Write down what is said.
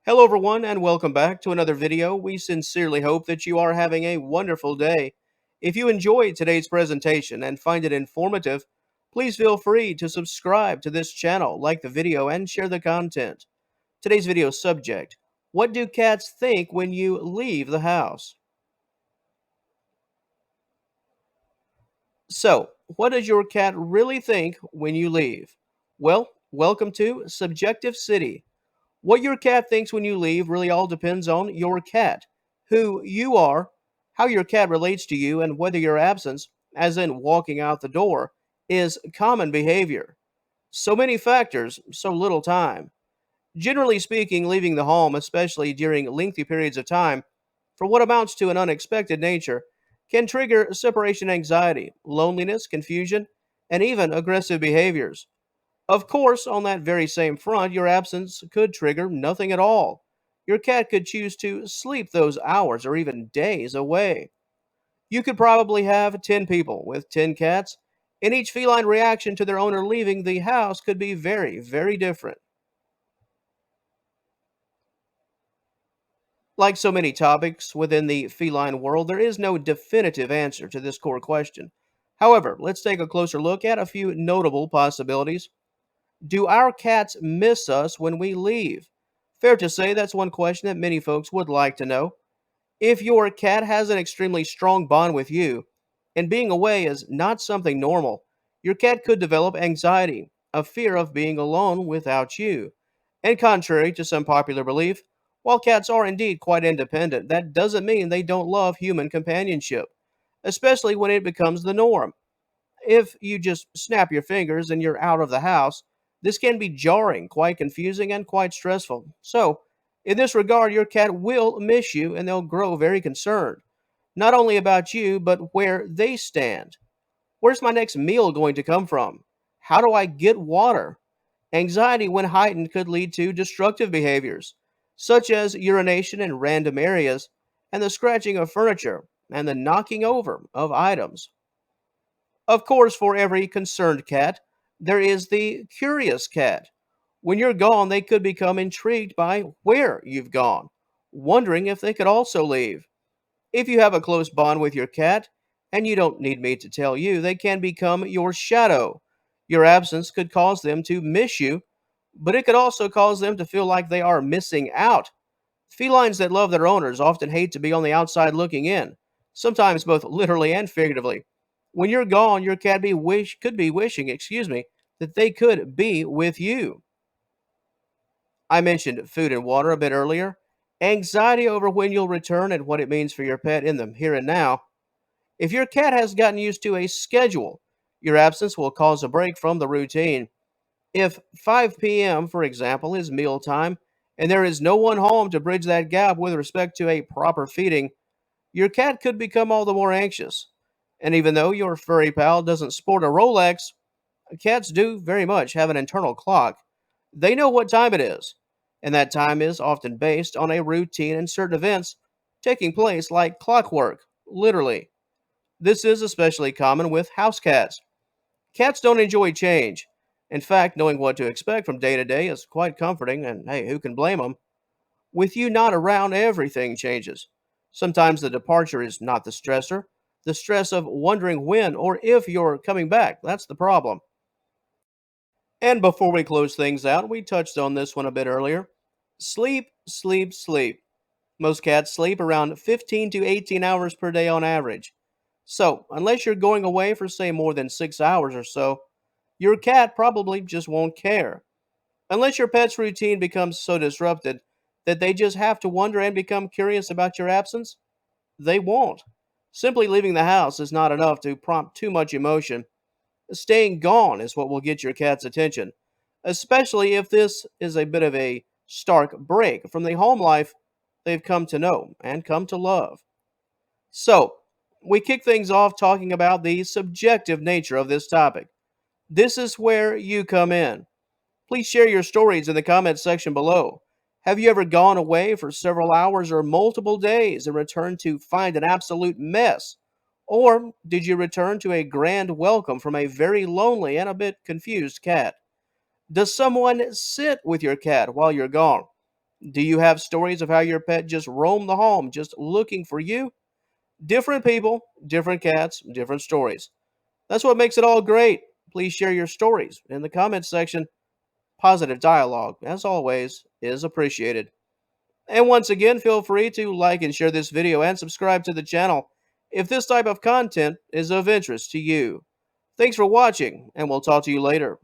Hello, everyone, and welcome back to another video. We sincerely hope that you are having a wonderful day. If you enjoyed today's presentation and find it informative, please feel free to subscribe to this channel, like the video, and share the content. Today's video subject: what do cats think when you leave the house? So, what does your cat really think when you leave? Well, welcome to Subjective City. What your cat thinks when you leave really all depends on your cat, who you are, how your cat relates to you, and whether your absence, as in walking out the door, is common behavior. So many factors, so little time. Generally speaking, leaving the home, especially during lengthy periods of time, for what amounts to an unexpected nature, can trigger separation anxiety, loneliness, confusion, and even aggressive behaviors. Of course, on that very same front, your absence could trigger nothing at all. Your cat could choose to sleep those hours or even days away. You could probably have 10 people with 10 cats, and each feline reaction to their owner leaving the house could be very, very different. Like so many topics within the feline world, there is no definitive answer to this core question. However, let's take a closer look at a few notable possibilities. Do our cats miss us when we leave? Fair to say that's one question that many folks would like to know. If your cat has an extremely strong bond with you, and being away is not something normal, your cat could develop anxiety, a fear of being alone without you. And contrary to some popular belief, while cats are indeed quite independent, that doesn't mean they don't love human companionship, especially when it becomes the norm. If you just snap your fingers and you're out of the house, this can be jarring, quite confusing, and quite stressful. So, in this regard, your cat will miss you and they'll grow very concerned, not only about you, but where they stand. Where's my next meal going to come from? How do I get water? Anxiety, when heightened, could lead to destructive behaviors, such as urination in random areas, and the scratching of furniture, and the knocking over of items. Of course, for every concerned cat, there is the curious cat. When you're gone, they could become intrigued by where you've gone, wondering if they could also leave. If you have a close bond with your cat, and you don't need me to tell you, they can become your shadow. Your absence could cause them to miss you, but it could also cause them to feel like they are missing out. Felines that love their owners often hate to be on the outside looking in, sometimes both literally and figuratively. When you're gone, your cat could be wishing, that they could be with you. I mentioned food and water a bit earlier. Anxiety over when you'll return and what it means for your pet in the here and now. If your cat has gotten used to a schedule, your absence will cause a break from the routine. If 5 p.m., for example, is mealtime, and there is no one home to bridge that gap with respect to a proper feeding, your cat could become all the more anxious. And even though your furry pal doesn't sport a Rolex, cats do very much have an internal clock. They know what time it is, and that time is often based on a routine and certain events taking place like clockwork, literally. This is especially common with house cats. Cats don't enjoy change. In fact, knowing what to expect from day to day is quite comforting, and hey, who can blame them? With you not around, everything changes. Sometimes the departure is not the stressor, the stress of wondering when or if you're coming back. That's the problem. And before we close things out, we touched on this one a bit earlier. Sleep, sleep, sleep. Most cats sleep around 15 to 18 hours per day on average. So, unless you're going away for, say, more than 6 hours or so, your cat probably just won't care. Unless your pet's routine becomes so disrupted that they just have to wonder and become curious about your absence, they won't. Simply leaving the house is not enough to prompt too much emotion. Staying gone is what will get your cat's attention, especially if this is a bit of a stark break from the home life they've come to know and come to love. So, we kick things off talking about the subjective nature of this topic. This is where you come in. Please share your stories in the comments section below. Have you ever gone away for several hours or multiple days and returned to find an absolute mess? Or did you return to a grand welcome from a very lonely and a bit confused cat? Does someone sit with your cat while you're gone? Do you have stories of how your pet just roamed the home, just looking for you? Different people, different cats, different stories. That's what makes it all great. Please share your stories in the comments section. Positive dialogue, as always, is appreciated. And once again, feel free to like and share this video and subscribe to the channel if this type of content is of interest to you. Thanks for watching, and we'll talk to you later.